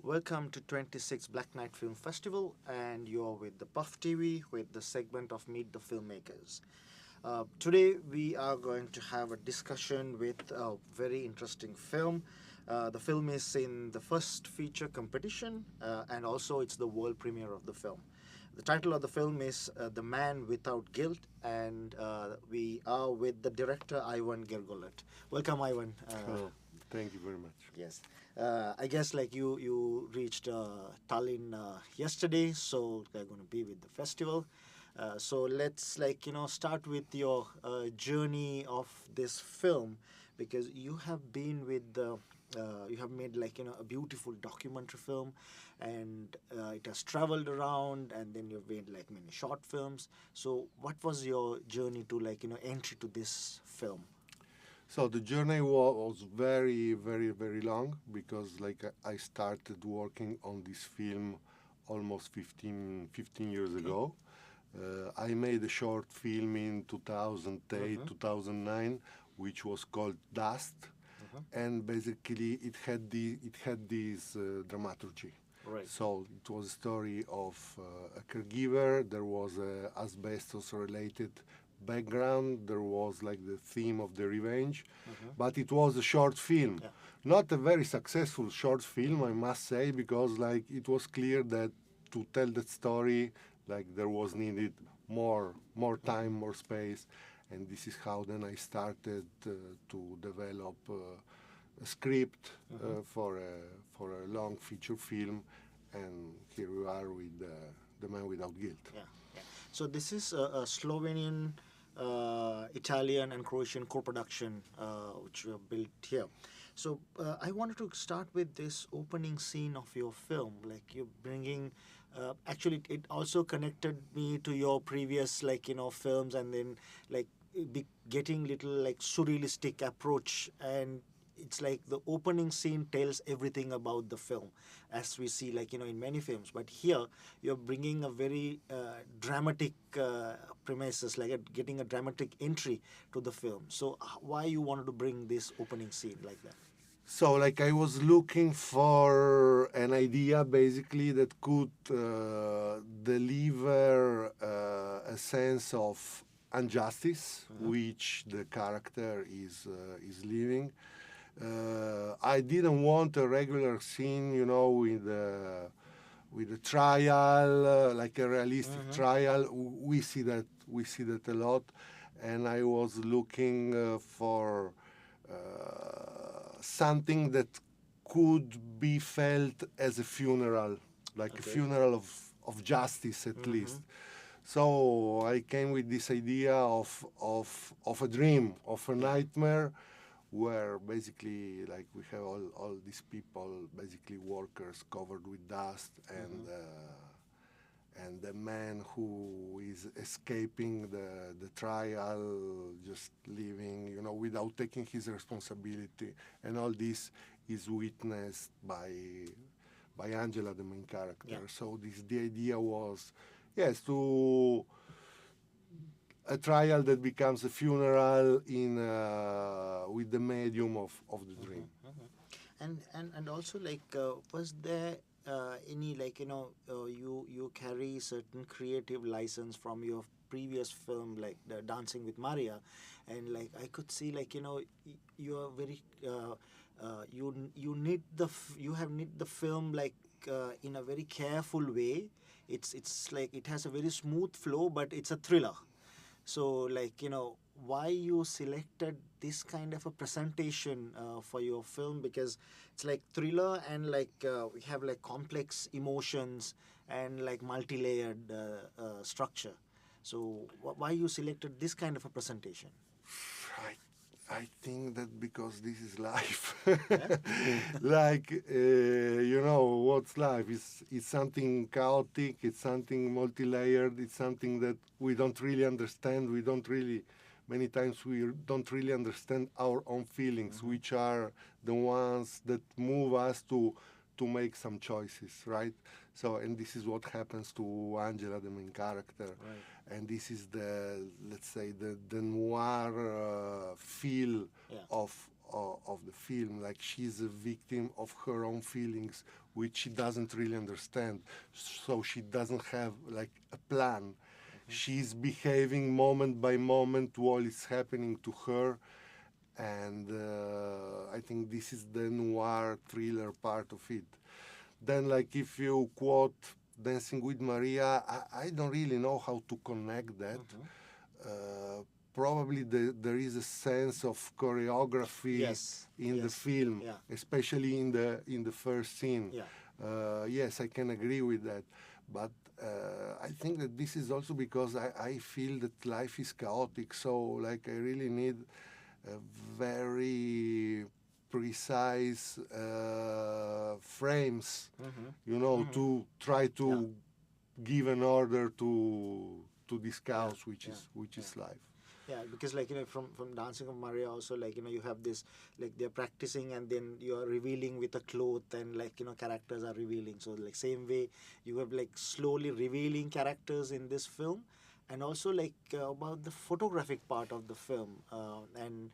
Welcome to 26 Black Night Film Festival, and you're with the PÖFF TV with the segment of Meet the Filmmakers. Today we are going to have a discussion with a very interesting film. The film is in the first feature competition, and also it's the world premiere of the film. The title of the film is The Man Without Guilt, and we are with the director Ivan Gergolet. Welcome, Ivan. Hello. Thank you very much. Yes. I guess like you reached Tallinn yesterday, so they're going to be with the festival. So let's start with your journey of this film, because you have been with the you have made a beautiful documentary film, and it has traveled around, and then you've made many short films. So what was your journey to entry to this film? So the journey was very, very, very long because I started working on this film almost 15 years ago. I made a short film in 2008, 2009, which was called Dust, and basically it had this dramaturgy. Right. So it was a story of a caregiver. There was a asbestos related background. There was the theme of the revenge, but it was a short film. Yeah. Not a very successful short film, I must say, because it was clear that to tell that story, there was needed more time, more space, and this is how then I started to develop a script for a long feature film, and here we are with The Man Without Guilt. Yeah, yeah. So this is a Slovenian, Italian, and Croatian co-production which you have built here. So I wanted to start with this opening scene of your film. You're bringing, actually, it also connected me to your previous, films, and then getting little surrealistic approach, and it's the opening scene tells everything about the film, as we see in many films. But here you're bringing a very dramatic premises, getting a dramatic entry to the film. So why you wanted to bring this opening scene like that? So I was looking for an idea basically that could deliver a sense of injustice which the character is living. I didn't want a regular scene, with a trial, like a realistic trial. We see that a lot, and I was looking for something that could be felt as a funeral, a funeral of justice at least. So I came with this idea of a dream, of a nightmare, where basically we have all these people, basically workers covered with dust, and the man who is escaping the trial, just living, without taking his responsibility, and all this is witnessed by Angela, the main character. Yeah. So the idea was, yes, to a trial that becomes a funeral in with the medium of the dream. And also was there any you carry certain creative license from your previous film, like the Dancing with Maria, and I could see you are very you need you have knit the film in a very careful way. It's it has a very smooth flow, but it's a thriller. So why you selected this kind of a presentation for your film, because it's thriller, and we have complex emotions and multi-layered structure. So why you selected this kind of a presentation? I think that because this is life. Yeah? What's life? It's something chaotic, it's something multi-layered, it's something that we don't really understand. Many times we don't really understand our own feelings, which are the ones that move us to make some choices, right? So, and this is what happens to Angela, the main character. Right. And this is let's say, the noir feel of the film. Like she's a victim of her own feelings, which she doesn't really understand. So she doesn't have like a plan. She's behaving moment by moment while it's happening to her. And I think this is the noir thriller part of it. Then, like, if you quote Dancing with Maria, I don't really know how to connect that. Probably there is a sense of choreography Yes, in the yes, film, yeah. especially in the first scene. Yeah. Yes, I can agree with that. But I think that this is also because I feel that life is chaotic. So, like, I really need a very precise frames, to try to give an order to this chaos, which is life. Yeah, because like from Dancing of Maria also, like you have this, like they're practicing and then you are revealing with a cloth, and like characters are revealing. So like same way you have like slowly revealing characters in this film. And also like about the photographic part of the film, and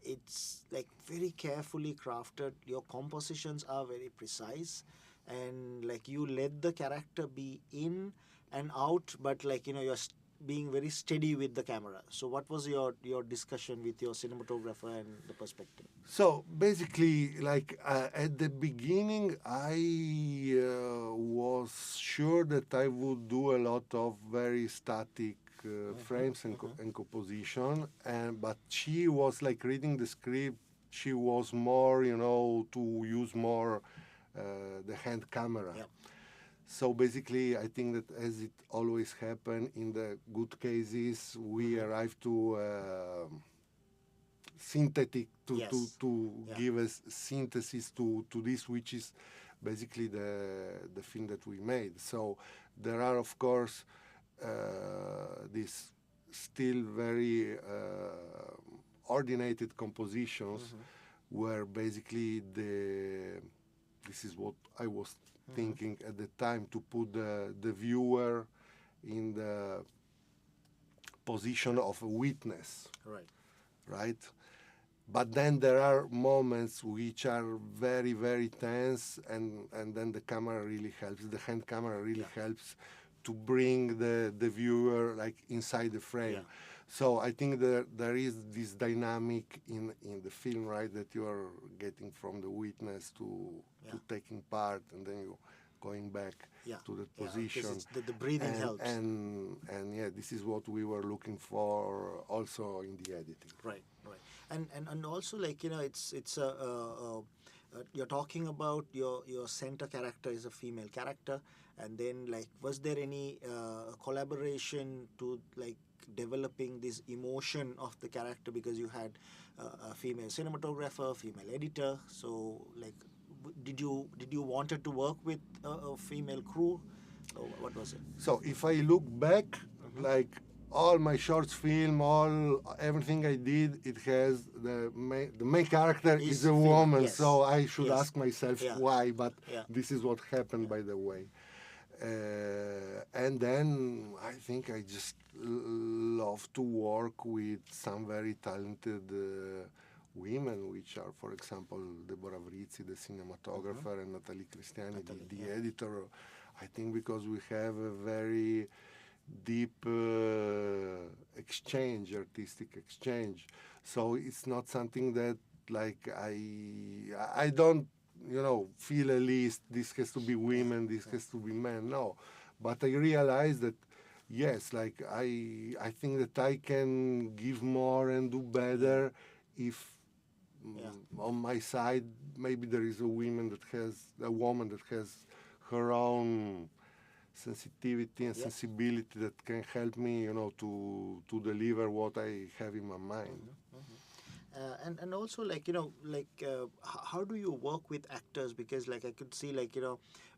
it's like very carefully crafted. Your compositions are very precise, and like you let the character be in and out, but like you're being very steady with the camera. So what was your discussion with your cinematographer and the perspective? So basically, like at the beginning, I was sure that I would do a lot of very static frames and composition, but she was like reading the script. She was more, to use more the hand camera. Yep. So basically, I think that as it always happened in the good cases, we arrive to synthetic to give us synthesis to this, which is basically the film that we made. So there are, of course, these still very ordinated compositions where basically this is what I was thinking at the time, to put the viewer in the position of a witness. Right? But then there are moments which are very, very tense, and then the camera really helps. The hand camera really helps to bring the viewer like inside the frame. So I think there is this dynamic in the film, right, that you are getting from the witness to taking part, and then you going back to that position. The breathing helps. And this is what we were looking for also in the editing. Right. And also like it's you're talking about your center character is a female character, and then like was there any collaboration to like developing this emotion of the character, because you had a female cinematographer, female editor, so like did you wanted to work with a female crew, or what was it? So if I look back, like all my short film, everything I did, it has the main character is a woman. Yes. So I should ask myself why, but this is what happened, by the way. And then I think I just love to work with some very talented women, which are, for example, Deborah Vrizzi, the cinematographer, and Natalie Cristiani, the editor. I think because we have a very deep artistic exchange. So it's not something that like I don't feel a list, this has to be women, this has to be men. No, but I realize that yes, like I think that I can give more and do better if on my side maybe there is a woman that has her own sensitivity and sensibility that can help me, to deliver what I have in my mind. And also like how do you work with actors, because like I could see like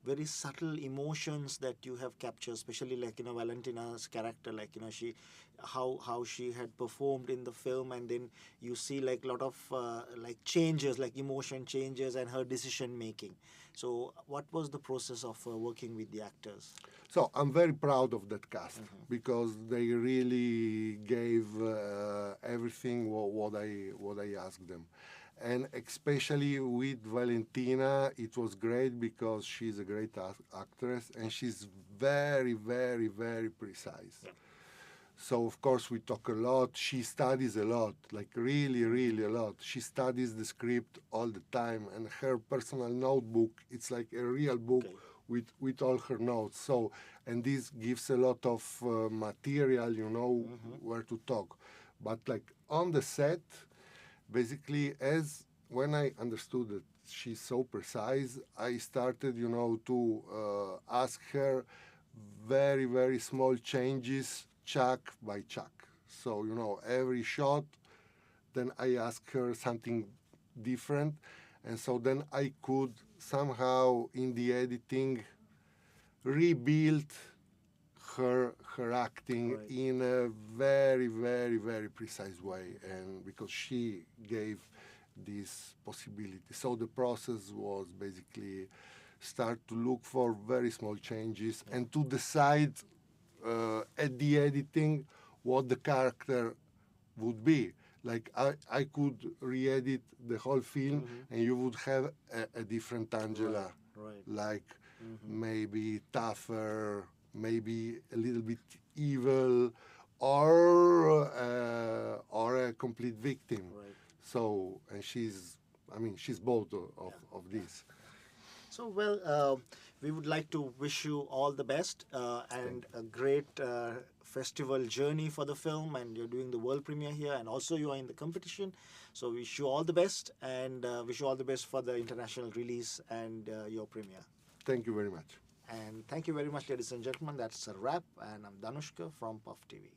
very subtle emotions that you have captured, especially like Valentina's character, like she how she had performed in the film, and then you see like a lot of like changes, like emotion changes and her decision making. So what was the process of working with the actors? So I'm very proud of that cast because they really gave everything what I asked them, And especially with Valentina, it was great because she's a great actress and she's very, very, very precise. Yeah. So of course we talk a lot. She studies a lot, like really, really a lot. She studies the script all the time, and her personal notebook, it's like a real book with all her notes. So, and this gives a lot of material, you know, where to talk. But like on the set, basically, as when I understood that she's so precise, I started, you know, to ask her very, very small changes, chuck by chuck. So, you know, every shot, then I ask her something different. And so then I could somehow, in the editing, rebuild her acting in a very, very, very precise way. And because she gave this possibility. So the process was basically start to look for very small changes and to decide at the editing what the character would be. Like I could re-edit the whole film and you would have a different Angela. Like maybe tougher, maybe a little bit evil, or a complete victim. So, and she's both of these. So, well, we would like to wish you all the best and a great festival journey for the film. And you're doing the world premiere here, and also you are in the competition. So, wish you all the best, and wish you all the best for the international release and your premiere. Thank you very much. And thank you very much, ladies and gentlemen. That's a wrap. And I'm Dhanushka from PÖFF TV.